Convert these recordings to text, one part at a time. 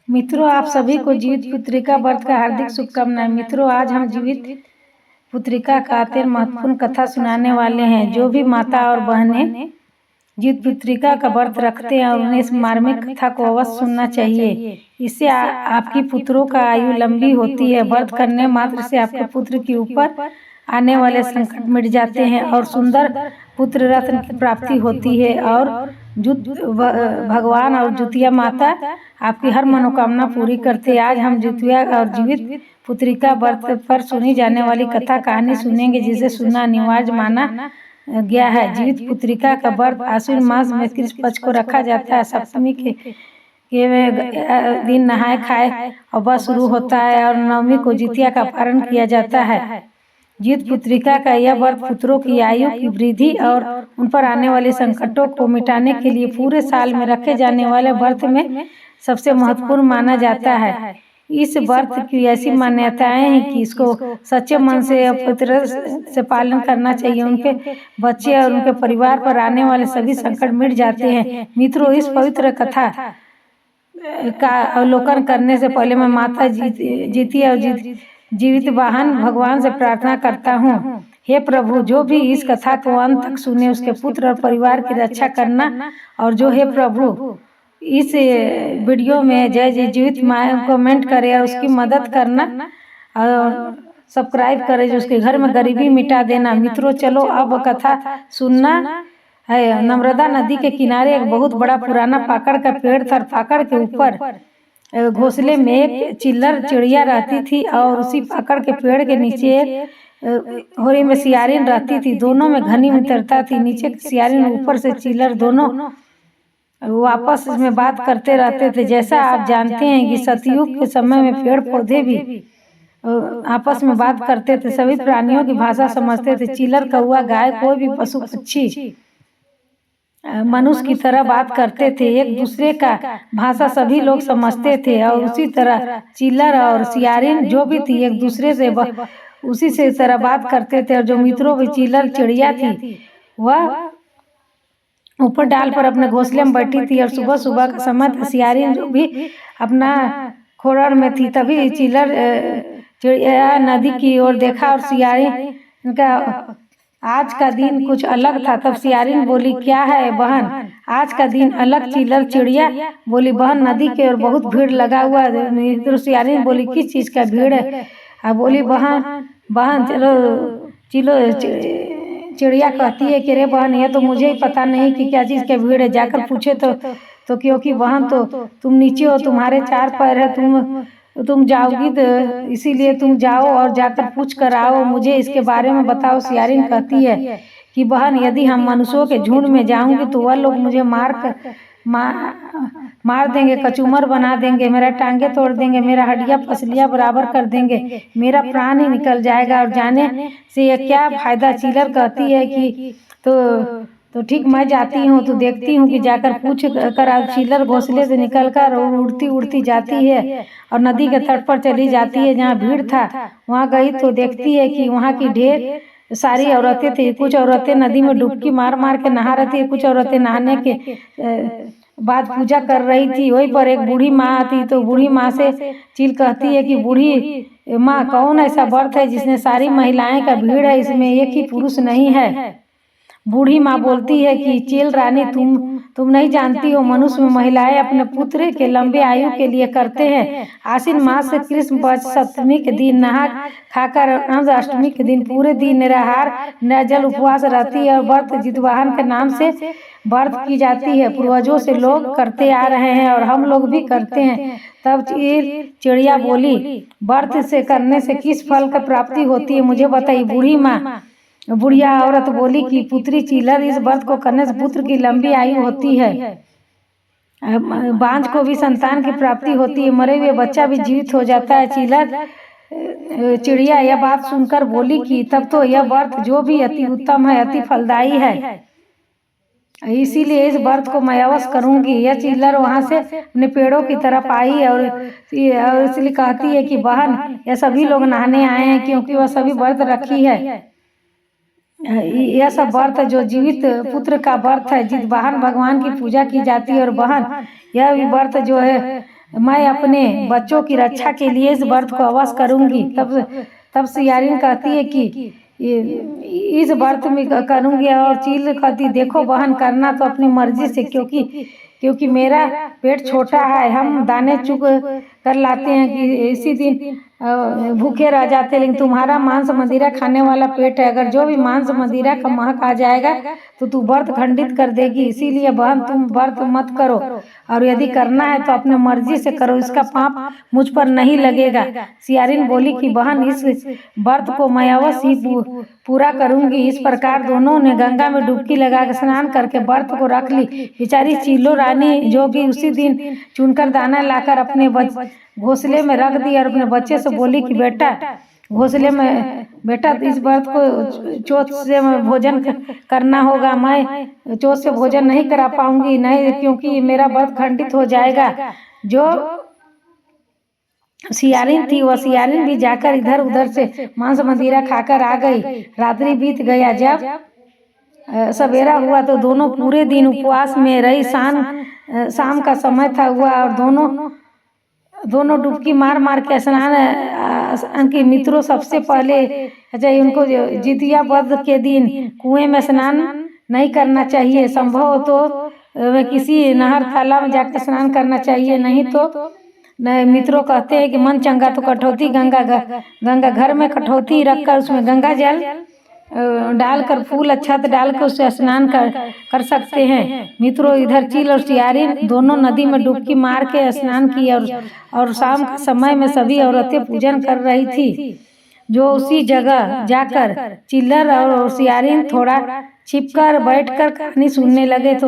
मित्रों, आप सभी को जीवित पुत्रिका व्रत का हार्दिक शुभकामनाएं। मित्रों, आज हम जीवित पुत्रिका का अत्यंत महत्वपूर्ण कथा सुनाने वाले हैं। जो भी माता और बहनें जीवित पुत्रिका का व्रत रखते हैं और उन्हें इस मार्मिक कथा को अवश्य सुनना चाहिए। इससे आपकी पुत्रों का आयु लंबी होती है। व्रत करने मात्र से आपके पुत्र के ऊपर आने वाले संकट मिट जाते हैं और सुंदर पुत्र रत्न की प्राप्ति होती है। और भगवान और जुतिया माता आपकी हर मनोकामना पूरी करते हैं। आज हम जुतिया और जीवित पुत्रिका व्रत पर सुनी जाने वाली कथा कहानी सुनेंगे, जिसे सुनना अनिवार्य माना गया है। जीवित पुत्रिका का व्रत आश्विन मास में कृष्ण पक्ष को रखा जाता है। सप्तमी के दिन नहाए खाए और व्रत शुरू होता है और नवमी को जितिया का पारण किया जाता है। जीवित पुत्रिका का यह व्रत पुत्रों की आयु की वृद्धि और उन पर आने वाले संकटों को मिटाने के लिए पूरे साल में रखे जाने वाले व्रत में सबसे महत्वपूर्ण माना जाता है। इस व्रत की ऐसी मान्यताएं हैं कि इसको सच्चे मन से और पवित्र से पालन करना चाहिए। उनके बच्चे और उनके परिवार पर आने वाले सभी संकट मिट जाते हैं। मित्रों, इस पवित्र कथा का अवलोकन करने से पहले मैं माता जितिया और जीवित वाहन भगवान से प्रार्थना करता हूँ। हे प्रभु, जो भी इस कथा को अंत तक सुने उसके पुत्र और परिवार की रक्षा करना। और जो हे प्रभु इस वीडियो में जय जय जीवित माँ कमेंट करे और उसकी मदद करना और सब्सक्राइब करे, जो उसके घर में गरीबी मिटा देना। मित्रों, चलो अब कथा सुनना है। नर्मदा नदी के किनारे एक बहुत बड़ा पुराना पाकड़ का पेड़ था। पाकड़ के ऊपर घोंसले में एक चिल्लर चिड़िया रहती थी और उसी पाकड़ के पेड़ के नीचे होरी में सियारिन रहती थी। दोनों में घनी मित्रता थी। नीचे सियारिन, ऊपर से चिल्लर, दोनों वो आपस में बात करते रहते थे। जैसा आप जानते हैं कि सतयुग के समय में पेड़ पौधे भी आपस में बात करते थे, सभी प्राणियों की भाषा समझते थे। चिल्लर, कौवा, गाय, कोई भी पशु पक्षी मनुष्य की तरह बात करते थे। एक दूसरे का भाषा सभी लोग समझते थे और उसी तरह चिल्लर और सियारिन जो भी थी एक दूसरे से उसी से तरह बात करते थे। और जो मित्रों की चिल्लर चिड़िया थी वह ऊपर डाल पर अपने घोंसले में बैठी थी और सुबह सुबह का समय सियारिन जो भी अपना खोरड़ में थी। तभी चिल्लर चिड़िया नदी की ओर देखा और सियारिन का आज का दिन कुछ अलग था। तब सियारिन बोली, क्या है बहन, आज का दिन अलग। चिल्लर चिड़िया बोली, बहन, नदी की ओर बहुत भीड़ लगा हुआ है। तो सियारिन बोली, किस चीज का भीड़ है? बोली, बहन चलो चिलो चिड़िया कहती है कि रे बहन, ये तो मुझे ही पता नहीं कि क्या चीज का भीड़ है। जाकर पूछे तो क्योंकि बहन तो तुम नीचे हो, तुम्हारे चार पैर है, तुम जाओगी तो इसीलिए तुम जाओ और जाकर पूछ कर आओ, मुझे इसके बारे में बताओ। सियारिन कहती है कि बहन, यदि हम मनुष्यों के झुंड में जाऊंगी तो वह लोग मुझे मार देंगे, कचूमर बना देंगे, मेरा टांगे तोड़ देंगे, मेरा हड्डियां पसलियां बराबर कर देंगे, मेरा प्राण ही निकल जाएगा और जाने से यह क्या फायदा। चिल्लर कहती है कि तो ठीक, मैं जाती हूँ तो देखती हूँ कि जाकर पूछ कर। अब चिल्लर घोंसले से निकलकर उड़ती उड़ती जाती है और नदी के तट पर चली जाती है जहाँ भीड़ था। वहाँ गई तो देखती है कि वहाँ की ढेर सारी औरतें थी। कुछ औरतें नदी में डुबकी मार मार के नहा रही थी, कुछ औरतें नहाने के बाद पूजा कर रही थी। वहीं पर एक बूढ़ी माँ आती तो बूढ़ी माँ से चिल कहती है कि बूढ़ी माँ, कौन ऐसा व्रत है जिसमें सारी महिलाएं का भीड़ है, इसमें एक ही पुरुष नहीं है? बूढ़ी माँ बोलती है कि चील रानी, तुम नहीं जानती हो, मनुष्य में महिलाएं अपने पुत्र के लंबे आयु के लिए करते हैं। आश्विन मास से कृष्ण पक्ष सप्तमी के दिन नहा खाकर अष्टमी के दिन पूरे दिन निराहार निर्जल उपवास रहती है और व्रत जितवाहन के नाम से व्रत की जाती है। पूर्वजों से लोग करते आ रहे हैं और हम लोग भी करते हैं। तब चिड़िया बोली, व्रत से करने से किस फल का प्राप्ति होती है, मुझे बताइए। बूढ़ी माँ बुढ़िया औरत बोली कि पुत्री चिल्लर, इस व्रत को करने से पुत्र की लंबी आयु होती है, बांझ को भी संतान की प्राप्ति होती है, मरे हुए बच्चा भी जीवित हो जाता है। चिल्लर चिड़िया यह बात सुनकर बोली कि तब तो यह व्रत जो भी अति उत्तम है, अति फलदायी है, इसीलिए इस व्रत को मैं अवश्य करूंगी। यह चिल्लर वहां से अपने पेड़ों की तरफ आई और इसलिए कहती है कि बहन, यह सभी लोग नहाने आए हैं क्योंकि वह सभी व्रत रखी है। यह सब व्रत जो जीवित पुत्र का व्रत है, जित वाहन भगवान की पूजा की जाती है। और बहन, यह भी व्रत जो है मैं अपने बच्चों की रक्षा के लिए इस व्रत को अवश्य करूँगी। तब सियारिन कहती है कि इस व्रत में करूँगी। और चील कहती, देखो बहन, करना तो अपनी मर्जी से, क्योंकि मेरा पेट छोटा है, हम दाने चुग कर लाते हैं कि इसी दिन भूखे रह जाते, लेकिन तुम्हारा मांस मदिरा खाने वाला पेट है, अगर जो भी मांस मदिरा का महक आ जाएगा तो तू व्रत खंडित कर देगी। इसीलिए बहन तुम व्रत मत करो, और यदि करना है तो अपने मर्जी से करो, इसका पाप मुझ पर नहीं लगेगा। सियारिन बोली कि बहन, इस व्रत को मैं अवश्य ही पूरा करूंगी। इस प्रकार दोनों ने गंगा में डुबकी लगा कर स्नान करके व्रत को रख ली। बेचारी चीलो रानी जो कि उसी दिन चुनकर दाना लाकर अपने घोंसले में रख दी और अपने बच्चे से बोली कि बेटा, घोंसले में बेटा, इस व्रत को चोट से भोजन करना होगा। मैं चोट से भोजन नहीं करा पाऊंगी, नहीं, क्योंकि मेरा व्रत खंडित हो जाएगा। जो सियारिन थी वह सियारिन भी जाकर इधर उधर से मांस मदिरा खाकर आ गई। रात्रि बीत गया। जब सवेरा हुआ तो दोनों पूरे दिन उपवास में रही। शाम का समय था हुआ और दोनों डुबकी मार मार के स्नान उनके मित्रों सबसे पहले उनको जितिया व्रत के दिन कुएं में स्नान नहीं करना चाहिए, संभव हो तो किसी नहर तालाब में जाकर स्नान करना चाहिए, नहीं तो मित्रों कहते हैं कि मन चंगा तो कठौती गंगा घर में कठौती रखकर उसमें गंगा जल डालकर फूल अक्षत डालकर उससे स्नान कर सकते हैं। मित्रों, इधर चील और सियारिन दोनों नदी में डुबकी मार के स्नान किया और शाम के समय में सभी औरतें पूजन कर रही थी। जो उसी जगह जाकर चिल्लर और सियारिन थोड़ा छिपकर बैठकर कहानी सुनने लगे तो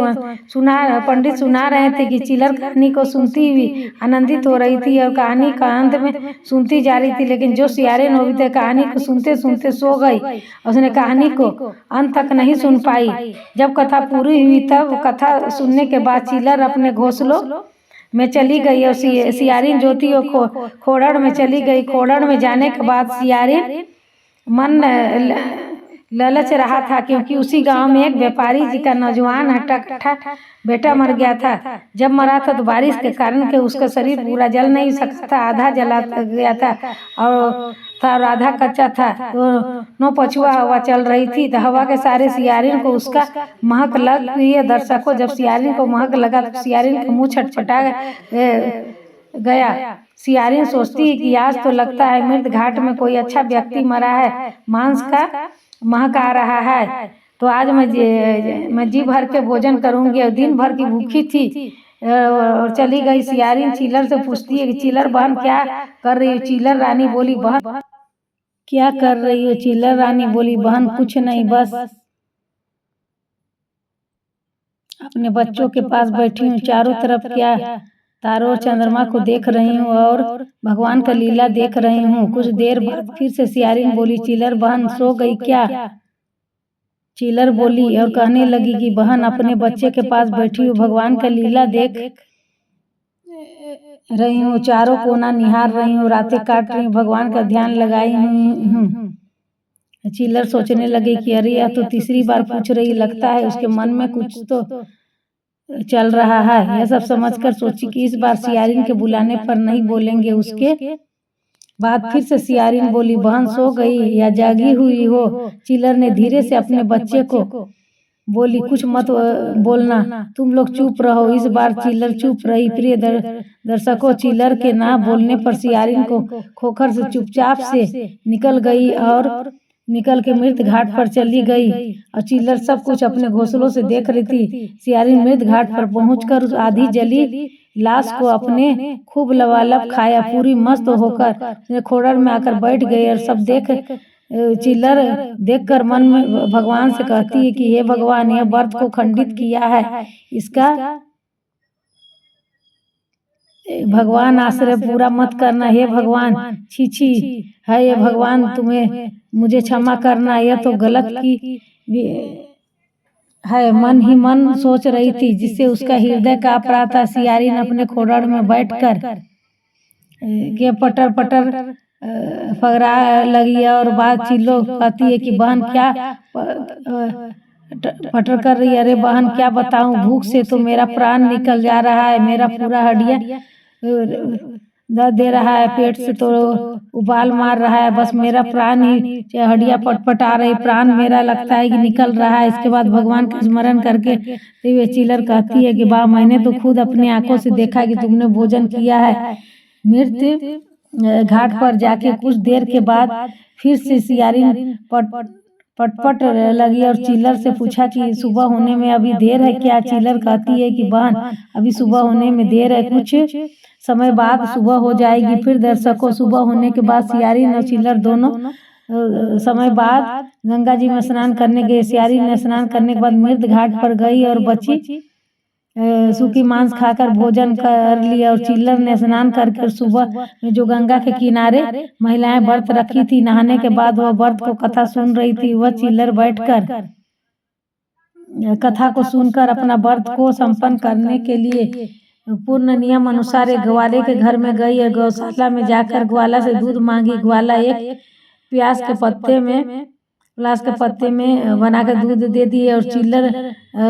पंडित सुना रहे थे कि चिल्लर कहानी को सुनती हुई आनंदित हो रही थी और कहानी का अंत में सुनती जा रही थी, लेकिन जो सियारिन हो थे कहानी को सुनते सुनते सो गई। उसने कहानी को अंत तक नहीं सुन पाई। जब कथा पूरी हुई तब कथा सुनने के बाद चिल्लर अपने घोंसलों में चली गई और सियारिन ज्योति खोड़ड़ में चली गई। खोड़ड़ में जाने के बाद सियारिन मन ललच रहा था, क्योंकि उसी गांव में एक व्यापारी जी का नौजवान हट्टा बेटा मर गया था। जब मरा था तो बारिश के कारण के उसका शरीर पूरा जल नहीं सकता था, आधा जला गया था और आधा कच्चा था। दोनों पछुआ हवा चल रही थी तो हवा के सारे सियारिन को उसका महक लग गई। दर्शकों, जब सियारिन को महक लगा तो सियारिन का मुँह छटपटा गया। सियारिन सोचती है कि आज तो लगता है मृत घाट में कोई अच्छा व्यक्ति मरा है, मांस का महक आ रहा है, तो आज मैं जी भर के भोजन करूंगी। और दिन भर की भूखी थी और चली गई। सियारिन चिल्लर से पूछती है कि चिल्लर बहन क्या कर रही हो? चिल्लर रानी बोली, बहन क्या कर रही हो? चिल्लर रानी बोली, बहन कुछ नहीं, बस अपने बच्चों के पास बैठी हूँ। चारों तरफ क्या तारों चंद्रमा को देख रही हूँ और भगवान का लीला देख रही हूँ। कुछ देर बाद फिर से सियारिन बोली, चिल्लर बहन सो गई क्या? चिल्लर बोली और कहने लगी कि बहन अपने बच्चे के पास बैठी हूँ, भगवान का लीला देख रही हूँ, चारों कोना निहार रही हूँ, रातें काट रही हूँ, भगवान का ध्यान लगाई हूँ। चिल्लर सोचने लगे कि अरे यह तो तीसरी बार पूछ रही, लगता है उसके मन में कुछ तो चल रहा है। यह सब समझकर सोची कि इस बार सियारिन के बुलाने पर नहीं बोलेंगे। उसके बाद फिर से सियारिन बोली, बहन सो गई या जागी हुई हो? चिल्लर ने धीरे से अपने बच्चे को बोली, कुछ मत बोलना, तुम लोग चुप रहो। इस बार चिल्लर चुप रही। प्रिय दर्शकों, चिल्लर के ना बोलने पर सियारिन को खोखर से चुपचाप से निकल गई और निकल के मृत घाट पर चली गई। और चिल्लर सब कुछ अपने घोंसलों से देख रही थी। सियारिन मृत घाट पर पहुंचकर उस आधी जली लाश को अपने खूब लबालब खाया। पूरी मस्त होकर खोड़र में आकर बैठ गई और सब चिल्लर देखकर मन में भगवान से कहती है कि हे भगवान, यह व्रत को खंडित किया है, इसका भगवान आश्रय पूरा मत करना। हे भगवान, छी है ये भगवान, तुम्हें मुझे क्षमा करना, यह तो गलत की है। मन ही मन सोच रही थी, जिससे उसका हृदय कांप रहा था। सियारिन अपने खोड़ड़ में बैठकर के पटर पटर फगरा लगी और बात चिल्लो कहती है कि बहन क्या पटर कर रही है? अरे बहन क्या बताऊं, भूख से तो मेरा प्राण निकल जा रहा है, मेरा पूरा हड्डियां दर्द दे रहा है, पेट से तो उबाल मार रहा है, बस मेरा प्राण ही हड्डियां पटपटा रही, प्राण मेरा लगता है कि निकल रहा है। इसके बाद भगवान का स्मरण करके दिव्य चिलर कहती है कि वाह, मैंने तो खुद अपनी आंखों से देखा कि तुमने भोजन किया है। मृत घाट पर जाके कुछ देर के बाद फिर से सियारिन पटपट लगी और चिल्लर से पूछा कि सुबह होने में अभी देर है क्या? चिल्लर कहती है कि बहन, अभी सुबह होने में देर है, कुछ समय बाद सुबह हो जाएगी। फिर दर्शकों, सुबह होने के बाद सियारिन और चिल्लर दोनों समय बाद गंगा जी में स्नान करने गए। सियारिन ने स्नान करने के बाद मृत घाट पर गई और बची सूखी मांस खाकर भोजन कर लिया। और चिल्लर ने स्नान करके सुबह में जो गंगा के किनारे महिलाएं व्रत रखी थी, नहाने के बाद वह व्रत को कथा सुन रही थी। वह चिल्लर बैठकर कथा को सुनकर अपना व्रत को संपन्न करने के लिए पूर्ण नियम अनुसार एक ग्वाले के घर में गई और गौशाला में जाकर ग्वाला से दूध मांगी। ग्वाला एक प्याज के पत्ते में बनाकर दूध दे दिए और चिल्लर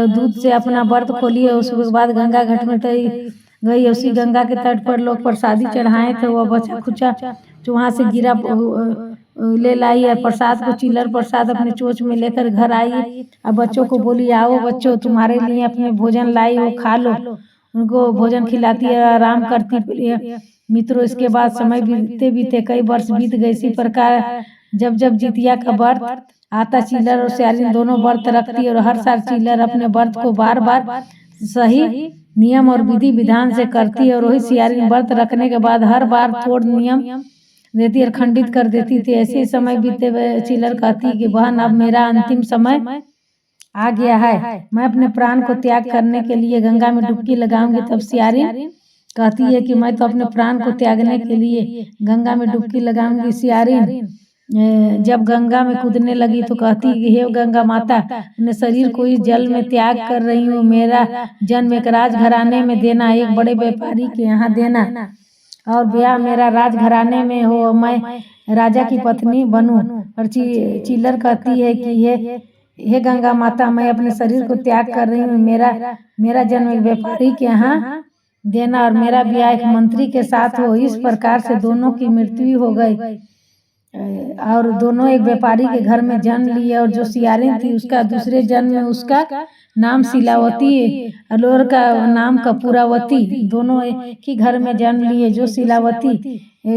दूध से अपना व्रत खोली। और उसके बाद गंगा घाट में गई। उसी गंगा के तट पर लोग प्रसादी चढ़ाए थे, वह बचा खुचा जो वहाँ से गिरा ले लाई और प्रसाद को चिल्लर प्रसाद अपने चोच में लेकर घर आई। अब बच्चों को बोली, आओ बच्चों, तुम्हारे लिए अपने भोजन लाई, वो खा लो। उनको भोजन खिलाती है, आराम करती है। मित्रों, इसके बाद समय बीतते बीते कई वर्ष बीत गए। इसी प्रकार जब जब जितिया का व्रत आता, चिल्लर और सियारिन दोनों व्रत रखती और हर साल चिल्लर अपने व्रत को बार बार सही नियम और विधि विधान से करती और वही सियारिन व्रत रखने के बाद हर बार थोड़ नियम देती और खंडित कर देती थी। ऐसे समय बीते हुए चिल्लर कहती कि बहन, अब मेरा अंतिम समय आ गया है, मैं अपने प्राण को त्याग करने के लिए गंगा में डुबकी लगाऊंगी। तब सियारिन कहती है कि मैं तो अपने प्राण को त्यागने के लिए गंगा में डुबकी लगाऊंगी। सियारिन जब गंगा में कूदने लगी तो कहती कि हे गंगा माता, अपने शरीर को इस जल में त्याग कर रही हूँ। मेरा जन्म एक राजघराने में देना, एक बड़े व्यापारी के यहाँ देना, और ब्याह मेरा राजघराने में हो, मैं राजा की पत्नी बनूं। और चिल्लर कहती है कि हे गंगा माता, मैं अपने शरीर को त्याग कर रही हूँ। मेरा जन्म एक व्यापारी के यहाँ देना और मेरा ब्याह एक मंत्री के साथ हो। इस प्रकार से दोनों की मृत्यु हो गई और दोनों एक व्यापारी के घर में जन्म लिए। और जो सियारिन थी, उसका दूसरे जन्म में उसका नाम शिलावती और का नाम कपूरावती, दोनों एक ही घर में जन्म लिए। जो शिलावती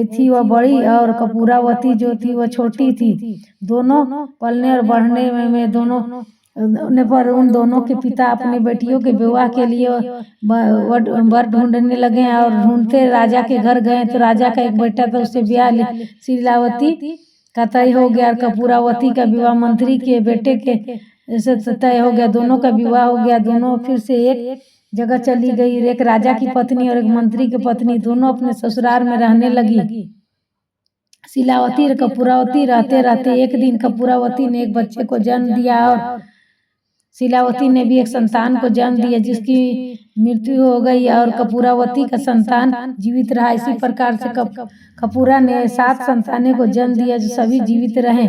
थी वह बड़ी और कपूरावती जो थी वह छोटी थी। दोनों पलने और बढ़ने में दोनों पर उन दोनों के पिता अपने बेटियों के विवाह के लिए वर ढूंढने लगे और ढूंढते राजा के घर गए तो राजा का एक बेटा था, उससे ब्याह शिलावती का तय हो गया। कपूरावती का विवाह मंत्री के बेटे के ऐसे तय हो गया। दोनों का विवाह हो गया। दोनों फिर से एक जगह चली गई। एक राजा की पत्नी और एक मंत्री की पत्नी दोनों अपने ससुराल में रहने लगी। शिलावती और कपूरावती रहते रहते एक दिन कपूरावती ने एक बच्चे को जन्म दिया और शिलावती ने भी एक संतान को जन्म दिया, जिसकी मृत्यु हो गई और कपूरावती का संतान जीवित रहा। इसी प्रकार से कपूरा ने 7 संतानों को जन्म दिया जो सभी जीवित रहे।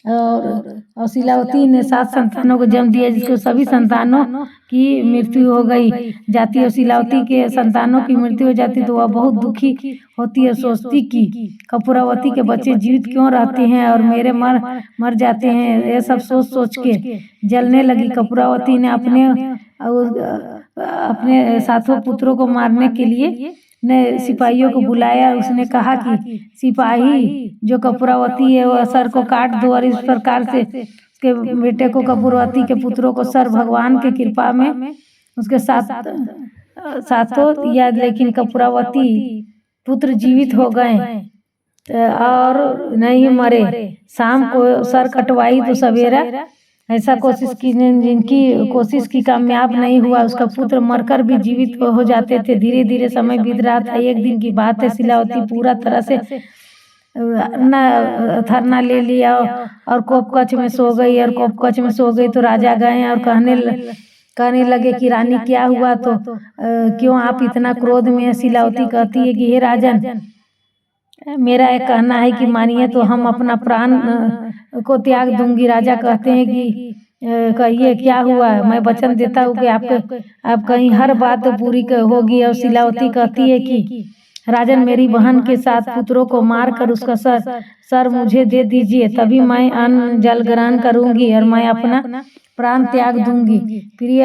और शिलावती ने 7 संतानों को जन्म दिया जिसको सभी संतानों की मृत्यु हो गई जाती। और शिलावती के संतानों की मृत्यु हो जाती तो वह बहुत दुखी होती है, सोचती कि कपूरावती के बच्चे जीवित क्यों रहते हैं और मेरे मर जाते हैं। ये सब सोच के जलने लगी। कपूरावती ने अपने सातों पुत्रों को मारने के लिए ने सिपाहियों को बुलाया। उसने कहा कि सिपाही, जो कपूरावती है वह सर को काट दो। और इस प्रकार से उसके बेटे को, कपूरावती के पुत्रों को सर भगवान के कृपा में उसके साथों दिया। लेकिन कपूरावती पुत्र जीवित हो गए और नहीं मरे। शाम को सर कटवाई तो सवेरा ऐसा कोशिश की, जिनकी कोशिश की कामयाब नहीं हुआ, उसका पुत्र मरकर भी जीवित हो जाते थे। धीरे धीरे समय बीत रहा था। एक दिन की बात है, शिलावती पूरा तरह से थरना ले लिया और कोप कक्ष में सो गई। और कोप कक्ष में सो गई तो राजा गए और कहने लगे कि रानी क्या हुआ, तो क्यों आप इतना क्रोध में हैं? शिलावती कहती है कि हे राजन, मेरा एक कहना है कि मानिए तो हम अपना प्राण को त्याग दूंगी। राजा कहते हैं कि कहिए क्या हुआ है। मैं वचन देता हूँ कि आपके आप कहीं हर बात पूरी होगी। और शिलावती कहती है कि राजन, मेरी बहन के 7 पुत्रों को मार कर उसका सर मुझे दे दीजिए, तभी मैं अन्न जल ग्रहण करूंगी और मैं अपना प्राण त्याग दूंगी। प्रिय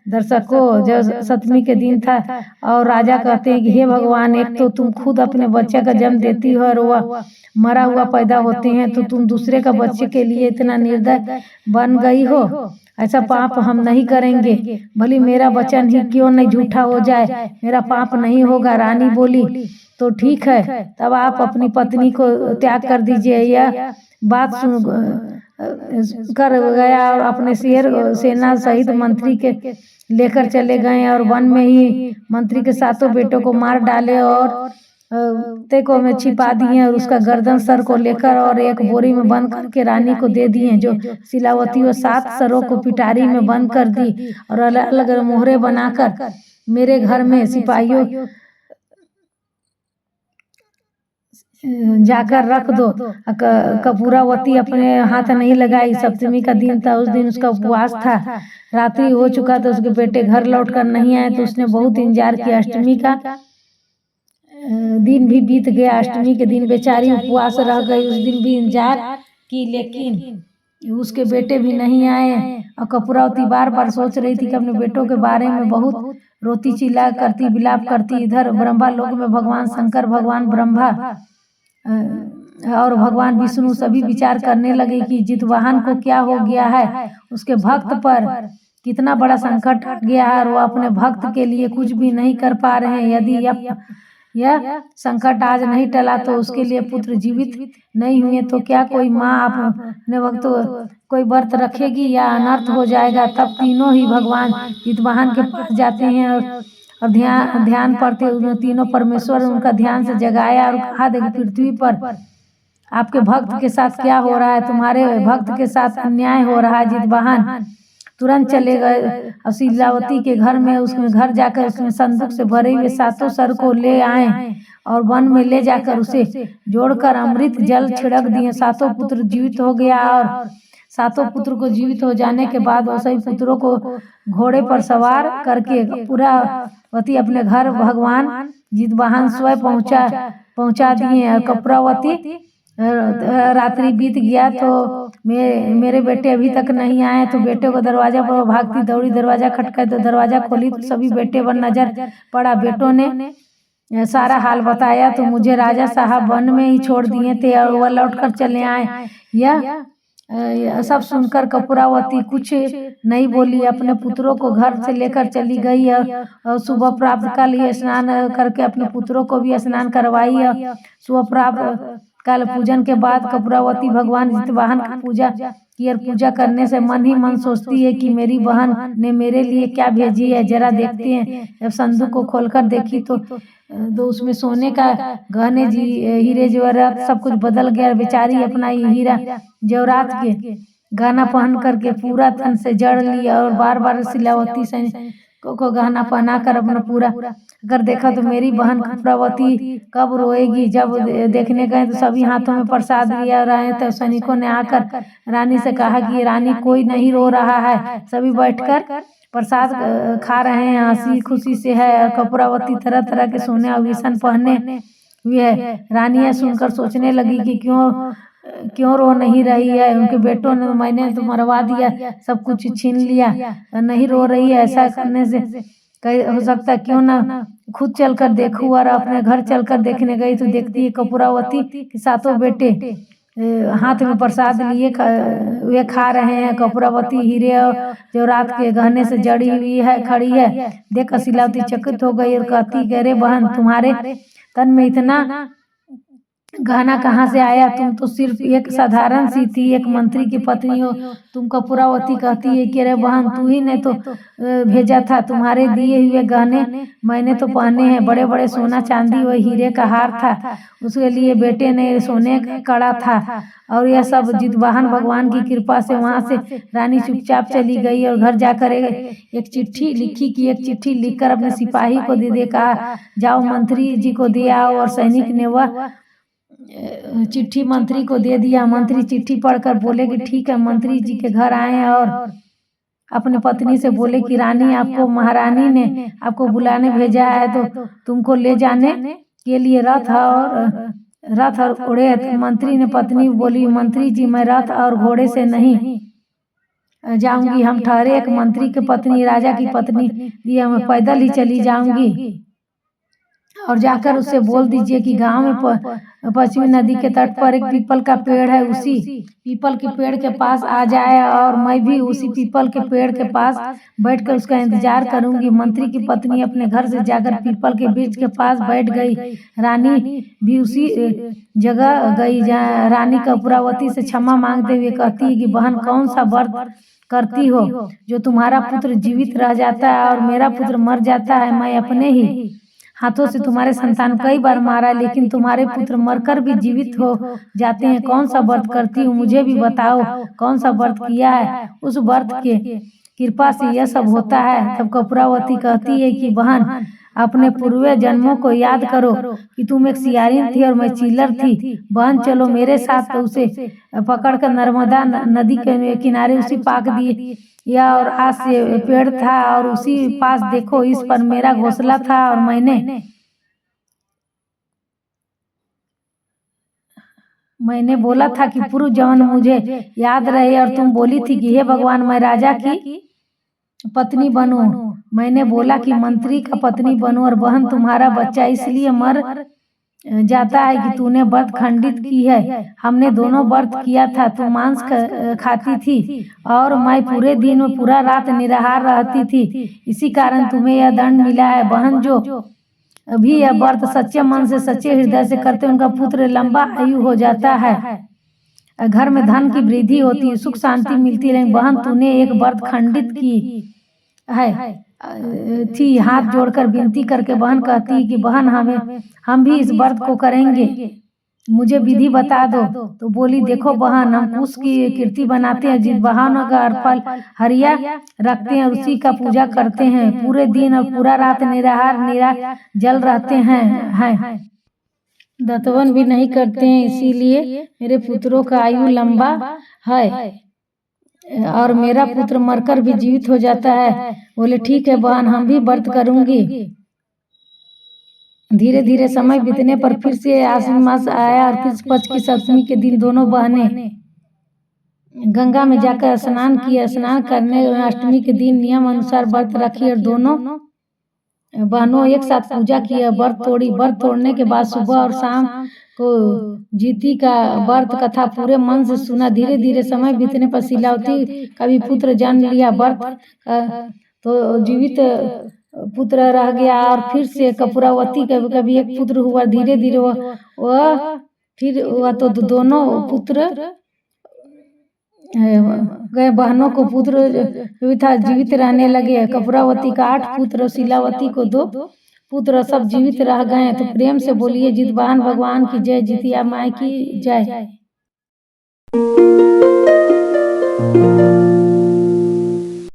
दर्शकों, जब 7वीं के दिन था और राजा कहते हैं कि हे भगवान, एक तो तुम खुद अपने बच्चे का जन्म देती हो और वह मरा हुआ पैदा होते हैं, तो तुम दूसरे का बच्चे के लिए इतना निर्दय बन गई हो। ऐसा पाप हम नहीं करेंगे, भले मेरा वचन ही क्यों नहीं झूठा हो जाए, मेरा पाप नहीं होगा। रानी बोली, तो ठीक है, तब आप अपनी पत्नी को त्याग कर दीजिए। यह बात सुन कर गया और अपने सेना सहित मंत्री के लेकर चले गए और वन में ही मंत्री के 7 बेटों को मार डाले और तेको में छिपा दिए और उसका गर्दन सर को लेकर और एक बोरी में बंद करके रानी को दे दिए। जो शिलावती वो 7 सरों को पिटारी में बंद कर दी और अलग अलग मोहरे बनाकर मेरे घर में सिपाहियों जाकर रख दो। कपूरावती अपने हाथ नहीं लगाई। 7वीं का दिन था, उस दिन उसका उपवास था। रात्रि हो चुका था, उसके बेटे घर लौट कर नहीं आए तो उसने बहुत इंतजार किया। 8वीं का दिन भी बीत गया। 8वीं के दिन बेचारी उपवास रह गई। उस दिन भी इंतजार की, लेकिन उसके बेटे भी नहीं आए। और कपूरावती बार बार सोच रही थी कि अपने बेटों के बारे में बहुत रोती चिल्ला करती, विलाप करती। इधर ब्रह्मा लोक में भगवान शंकर, भगवान ब्रह्मा और भगवान विष्णु सभी विचार करने लगे कि जितवाहन को क्या हो गया है, उसके भक्त पर कितना बड़ा संकट आ गया है और वो अपने भक्त के लिए कुछ भी नहीं कर पा रहे हैं। यदि यह संकट आज नहीं टला तो उसके लिए पुत्र जीवित नहीं हुए तो क्या कोई माँ अपने वक्त कोई व्रत रखेगी या अनर्थ हो जाएगा। तब तीनों ही भगवान जितवाहन के पास जाते हैं और ध्यान पड़ते तीनों परमेश्वर उनका ध्यान से जगाया और कहा, देखो पृथ्वी पर आपके भक्त के साथ क्या हो रहा है, तुम्हारे भक्त के साथ अन्याय हो रहा है। जितवाहन तुरंत चले गए और शिलावती के घर में उसमें घर जाकर उसमें संदूक से भरे हुए 7 सर को ले आए और वन में ले जाकर उसे जोड़कर अमृत जल छिड़क दिए। 7 पुत्र जीवित हो गया और 7 पुत्र को जीवित हो जाने के बाद वो सभी पुत्रों को घोड़े पर सवार करके कपूरावती अपने घर भगवान जितवाहन स्वयं पहुंचा दिए। और कपूरावती रात्रि बीत गया तो मेरे बेटे अभी तक नहीं आए तो बेटे को दरवाजा पर भागती दौड़ी दरवाजा खटकाया तो दरवाजा खोली तो सभी बेटे पर नजर पड़ा। बेटों ने सारा हाल बताया तो मुझे राजा साहब वन में ही छोड़ दिए थे और वह लौट कर चले आए। यह सब सुनकर कपूरावती कुछ नहीं बोली, अपने पुत्रों को घर से लेकर चली गई और सुबह प्राप्त काल ही स्नान करके अपने पुत्रों को भी स्नान करवाई। सुबह प्राप्त काल पूजन के बाद कपूरावती भगवान जितवाहन की पूजा की और पूजा करने से मन ही मन सोचती है कि मेरी बहन ने मेरे लिए क्या भेजी है, जरा देखते हैं। जब संदूक को खोलकर देखी तो उसमें सोने का गहने हीरे जवाहरात सब कुछ बदल गया। बेचारी अपना हीरा जवाहरात के गहना पहन करके पूरा तन से जड़ लिया और बार बार शिलावती को गहना पहना कर अपना पूरा अगर देखा तो मेरी बहन कपूरावती कब रोएगी। जब देखने गए तो सभी हाथों में प्रसाद लिया रहे तो सैनिकों ने आकर रानी से कहा कि रानी कोई नहीं रो रहा है, सभी बैठकर प्रसाद खा रहे हैं, हंसी खुशी से है। कपूरावती तरह तरह के सोने आभूषण पहने हुए है। रानियां सुनकर सोचने लगी कि क्यों रो नहीं रही है, उनके बेटों ने मैंने तो मरवा दिया, सब कुछ छीन लिया, नहीं रो रही है। ऐसा करने से हो सकता है क्यों ना खुद चलकर देखूं। और अपने घर चलकर देखने गई तो देखती है कपूरावती के 7 बेटे हाथ में प्रसाद लिए वे खा रहे हैं। कपूरावती हीरे जवाहरात के गहने से जड़ी हुई है, खड़ी है। देख शिलावती चकित हो गई और कहती, अरे बहन, तुम्हारे तन में इतना गहना कहाँ से आया? तुम तो सिर्फ एक साधारण सी थी, एक मंत्री की पत्नी हो। तुम कपूरावती कहती है कि अरे बहन, तू ही ने तो भेजा था, तुम्हारे दिए हुए गहने मैंने तो पहने हैं। बड़े बड़े सोना चांदी व हीरे का हार था, उसके लिए बेटे ने सोने का कड़ा था। और यह सब जितवाहन भगवान की कृपा से। वहां से रानी चुपचाप चली गई और घर जाकर एक चिट्ठी लिखी कि एक चिट्ठी लिखकर अपने सिपाही को दे कहा, जाओ मंत्री जी को दे आओ। और सैनिक ने वह चिट्ठी मंत्री को दे दिया। मंत्री चिट्ठी पढ़कर बोले कि ठीक है। मंत्री जी के घर आए और अपने पत्नी से बोले कि रानी, आपको महारानी ने आपको बुलाने भेजा है, तो तुमको ले जाने के लिए रथ और घोड़े। मंत्री ने पत्नी बोली, मंत्री जी मैं रथ और घोड़े से नहीं जाऊंगी, हम ठहरे एक मंत्री की पत्नी, राजा की पत्नी दिया, मैं पैदल ही चली जाऊंगी। और जाकर उससे बोल दीजिए कि गांव में पश्चिमी नदी के तट पर एक पीपल का पेड़ है, उसी पीपल के पेड़ के पास आ जाए और मैं भी उसी पीपल के पेड़ के पास बैठकर उसका इंतजार करूंगी। मंत्री की पत्नी अपने घर से जाकर पीपल के वृक्ष के पास बैठ गई। रानी भी उसी जगह गई जहाँ रानी कपूरावती से क्षमा मांगते हुए कहती है कि बहन, कौन सा व्रत करती हो जो तुम्हारा पुत्र जीवित रह जाता है और मेरा पुत्र मर जाता है। मैं अपने ही हाथों से तुम्हारे संतान कई बार मारा, लेकिन तुम्हारे पुत्र मरकर भी जीवित हो जाते हैं। कौन सा व्रत करती हूँ, मुझे भी बताओ, कौन सा व्रत किया है? उस व्रत के कृपा से यह सब होता है। तब कपूरावती कहती है कि बहन, अपने पूर्व जन्मों को याद करो कि तुम एक सियारिन थी और मैं चिल्लर थी। बहन चलो मेरे साथ। तो उसे पकड़कर नर्मदा नदी के किनारे उसी पाक दिए या और आज से पेड़ था और उसी पास देखो, इस पर मेरा घोंसला था और मैंने बोला था कि पूर्व जन्म मुझे याद रहे और तुम बोली थी कि हे भगवान, मैं राजा की पत्नी बनूं। मैंने बोला कि मंत्री का पत्नी बनूं और बहन तुम्हारा बच्चा इसलिए मर जाता है कि तूने व्रत खंडित की है। हमने दोनों व्रत किया था। तू मांस खाती थी और मैं पूरे दिन और पूरा रात निराहार रहती थी, इसी कारण तुम्हें यह दंड मिला है। बहन, जो अभी यह व्रत सच्चे मन से सच्चे हृदय से करते उनका पुत्र लंबा आयु हो जाता है, घर में धन की वृद्धि होती है, सुख शांति मिलती है। लेकिन बहन, तूने एक व्रत खंडित की है थी। हाथ जोड़कर विनती करके बहन कहती है कि बहन, हम भी इस व्रत को करेंगे, मुझे विधि बता दो। तो बोली, देखो बहन, हम कुश की कीर्ति बनाते हैं, जिस बहन का फल हरिया रखते हैं उसी का पूजा करते हैं, पूरे दिन और पूरा रात निराहार जल रहते हैं, दत्तवन भी नहीं करते हैं, इसीलिए मेरे पुत्रों का आयु लंबा है और मेरा पुत्र मरकर भी जीवित हो जाता है। बोले ठीक है बहन, हम भी व्रत करूंगी। धीरे धीरे समय बीतने पर फिर से आश्विन मास आया और कृष्ण पक्ष की सप्तमी के दिन दोनों बहनें गंगा में जाकर स्नान किया। स्नान करने अष्टमी के दिन नियम अनुसार व्रत रखी और दोनों बहनों एक साथ पूजा किया, व्रत तोड़ी। व्रत तोड़ने के बाद सुबह और शाम को जीती का व्रत कथा पूरे मन से सुना। धीरे धीरे समय बीतने पर शीलावती का भी पुत्र जन्म लिया। व्रत तो जीवित पुत्र रह गया और फिर से कपूरावती का कभी एक पुत्र हुआ। धीरे धीरे वह फिर हुआ तो दोनों पुत्र गए। बहनों को पुत्र था जीवित रहने लगे। कपूरावती का 8 पुत्र, शीलावती को 2 पुत्र, सब जीवित रह गए। तो प्रेम से बोलिए जितवाहन भगवान की जय, जितिया माई की जय।